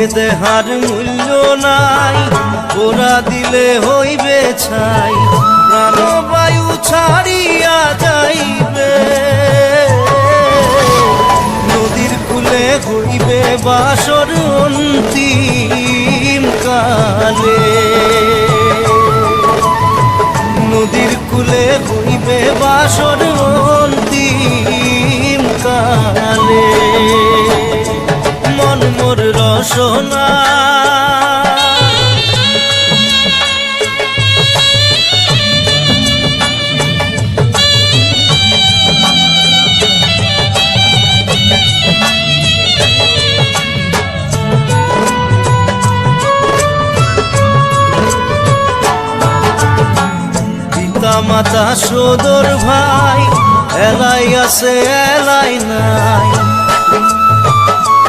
এ দেহার মূল্য নাই, ওরা দিলে হইবে ছাই, প্রাণবায়ু ছাড়িয়া যাইবে। নদীর কূলে হইবে বাসর অন্তিম কালে, নদীর কূলে হইবে বাসর অন্তিম কালে। মন মোর রসনা মাতা সদর ভাই, এলাই আছে এলাই নাই,